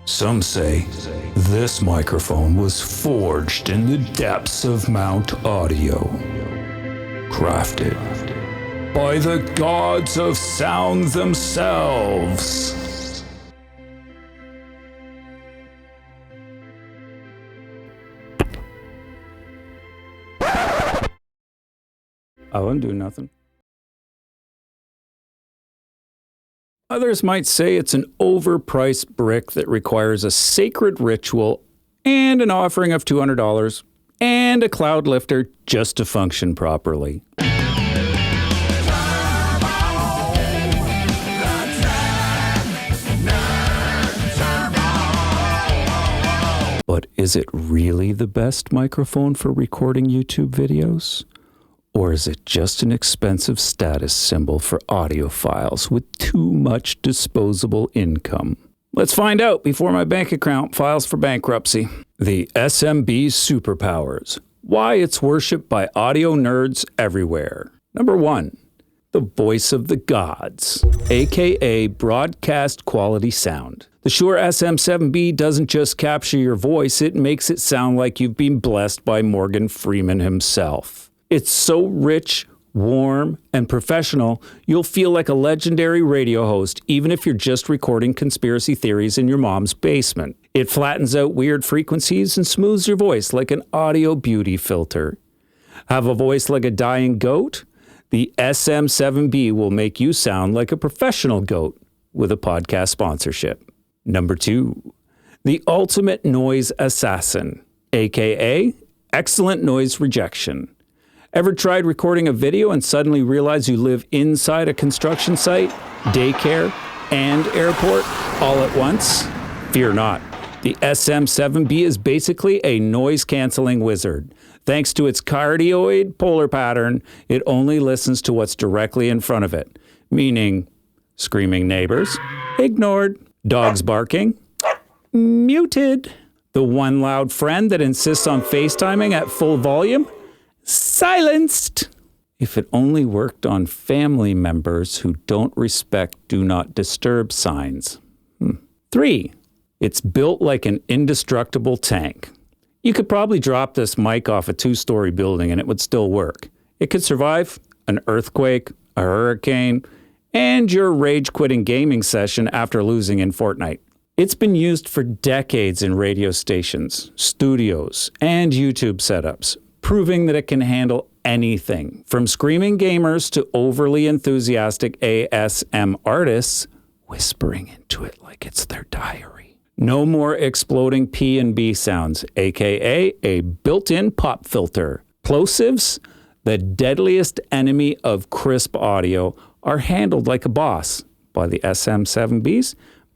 Some say this microphone was forged in the depths of Mount Audio, crafted by the gods of sound themselves. I wouldn't do nothing. Others might say it's an overpriced brick that requires a sacred ritual and an offering of $200 and a cloud lifter just to function properly. But is it really the best microphone for recording YouTube videos? Or is it just an expensive status symbol for audiophiles with too much disposable income? Let's find out before my bank account files for bankruptcy. The SMB's superpowers. Why it's worshipped by audio nerds everywhere. Number 1, the voice of the gods, aka broadcast quality sound. The Shure SM7B doesn't just capture your voice, it makes it sound like you've been blessed by Morgan Freeman himself. It's so rich, warm, and professional, you'll feel like a legendary radio host, even if you're just recording conspiracy theories in your mom's basement. It flattens out weird frequencies and smooths your voice like an audio beauty filter. Have a voice like a dying goat? The SM7B will make you sound like a professional goat with a podcast sponsorship. Number 2, the ultimate noise assassin, aka excellent noise rejection. Ever tried recording a video and suddenly realize you live inside a construction site, daycare, and airport all at once? Fear not. The SM7B is basically a noise-canceling wizard. Thanks to its cardioid polar pattern, it only listens to what's directly in front of it, meaning screaming neighbors, ignored, dogs barking, muted, the one loud friend that insists on FaceTiming at full volume, silenced. If it only worked on family members who don't respect do not disturb signs. 3, it's built like an indestructible tank. You could probably drop this mic off a 2-story building and it would still work. It could survive an earthquake, a hurricane, and your rage-quitting gaming session after losing in Fortnite. It's been used for decades in radio stations, studios, and YouTube setups, proving that it can handle anything, from screaming gamers to overly enthusiastic ASM artists whispering into it like it's their diary. No more exploding P and B sounds, aka a built-in pop filter. Plosives, the deadliest enemy of crisp audio, are handled like a boss by the SM7B's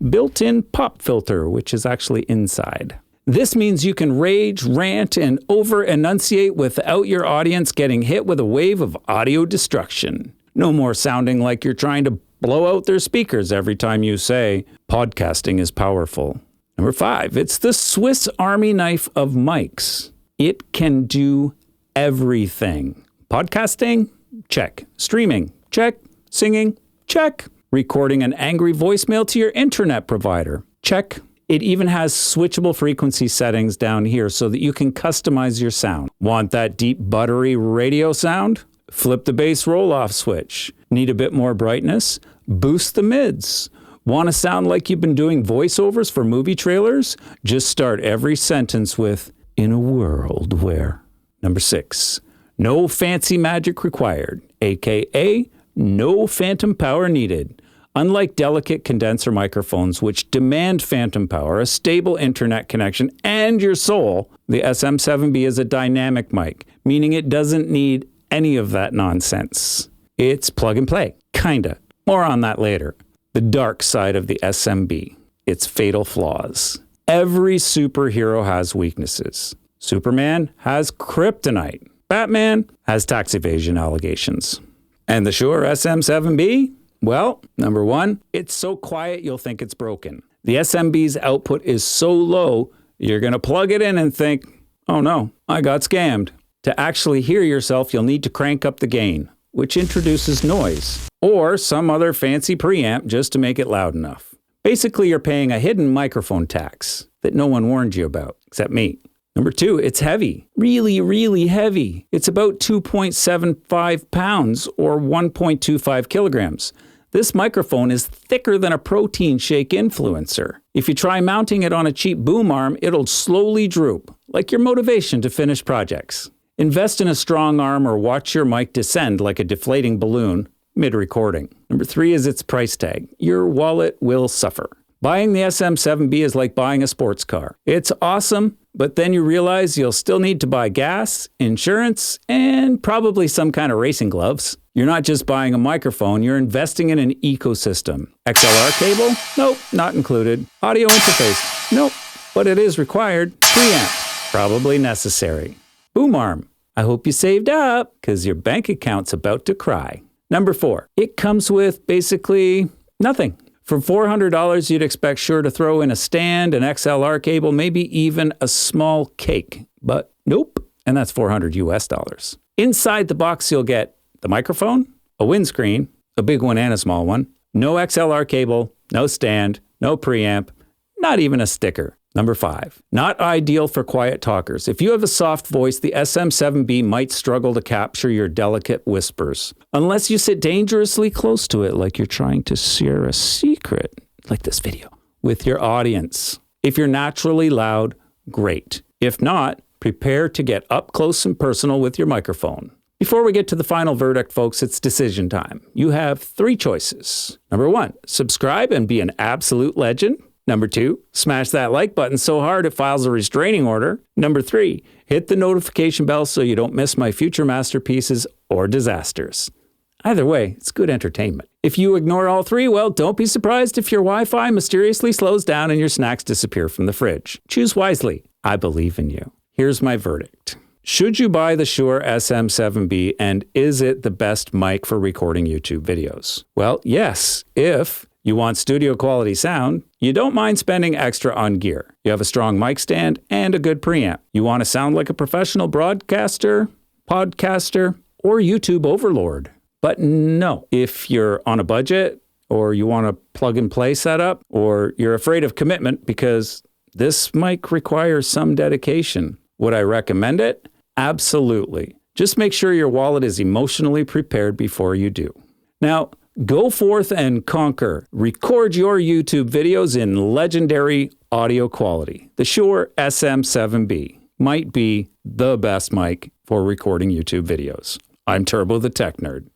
built-in pop filter, which is actually inside. This means you can rage, rant, and over-enunciate without your audience getting hit with a wave of audio destruction. No more sounding like you're trying to blow out their speakers every time you say, podcasting is powerful. Number 5, it's the Swiss Army knife of mics. It can do everything. Podcasting? Check. Streaming? Check. Singing? Check. Recording an angry voicemail to your internet provider? Check. It even has switchable frequency settings down here so that you can customize your sound. Want that deep, buttery radio sound? Flip the bass roll-off switch. Need a bit more brightness? Boost the mids. Want to sound like you've been doing voiceovers for movie trailers? Just start every sentence with, "in a world where." Number 6, no fancy magic required, aka no phantom power needed. Unlike delicate condenser microphones, which demand phantom power, a stable internet connection, and your soul, the SM7B is a dynamic mic, meaning it doesn't need any of that nonsense. It's plug and play, kinda. More on that later. The dark side of the SMB, its fatal flaws. Every superhero has weaknesses. Superman has kryptonite. Batman has tax evasion allegations. And the Shure SM7B? Well, number 1, it's so quiet you'll think it's broken. The SMB's output is so low, you're going to plug it in and think, oh no, I got scammed. To actually hear yourself, you'll need to crank up the gain, which introduces noise, or some other fancy preamp just to make it loud enough. Basically, you're paying a hidden microphone tax that no one warned you about, except me. Number 2, it's heavy. Really, really heavy. It's about 2.75 pounds or 1.25 kilograms. This microphone is thicker than a protein shake influencer. If you try mounting it on a cheap boom arm, it'll slowly droop, like your motivation to finish projects. Invest in a strong arm or watch your mic descend like a deflating balloon mid-recording. Number 3 is its price tag. Your wallet will suffer. Buying the SM7B is like buying a sports car. It's awesome, but then you realize you'll still need to buy gas, insurance, and probably some kind of racing gloves. You're not just buying a microphone, you're investing in an ecosystem. XLR cable? Nope, not included. Audio interface? Nope, but it is required. Preamp? Probably necessary. Boom arm? I hope you saved up, because your bank account's about to cry. Number 4, it comes with basically nothing. For $400, you'd expect Shure to throw in a stand, an XLR cable, maybe even a small cake. But nope, and that's $400 US. Inside the box, you'll get the microphone, a windscreen, a big one and a small one, no XLR cable, no stand, no preamp, not even a sticker. Number 5, not ideal for quiet talkers. If you have a soft voice, the SM7B might struggle to capture your delicate whispers, unless you sit dangerously close to it like you're trying to share a secret, like this video, with your audience. If you're naturally loud, great. If not, prepare to get up close and personal with your microphone. Before we get to the final verdict, folks, it's decision time. You have 3 choices. Number 1, subscribe and be an absolute legend. Number 2, smash that like button so hard it files a restraining order. Number 3, hit the notification bell so you don't miss my future masterpieces or disasters. Either way, it's good entertainment. If you ignore all 3, well, don't be surprised if your Wi-Fi mysteriously slows down and your snacks disappear from the fridge. Choose wisely. I believe in you. Here's my verdict. Should you buy the Shure SM7B, and is it the best mic for recording YouTube videos? Well, yes, if you want studio quality sound, you don't mind spending extra on gear. You have a strong mic stand and a good preamp. You want to sound like a professional broadcaster, podcaster, or YouTube overlord. But no, if you're on a budget, or you want a plug-and-play setup, or you're afraid of commitment because this mic requires some dedication, would I recommend it? Absolutely. Just make sure your wallet is emotionally prepared before you do. Now, go forth and conquer. Record your YouTube videos in legendary audio quality. The Shure SM7B might be the best mic for recording YouTube videos. I'm Turbo the Tech Nerd.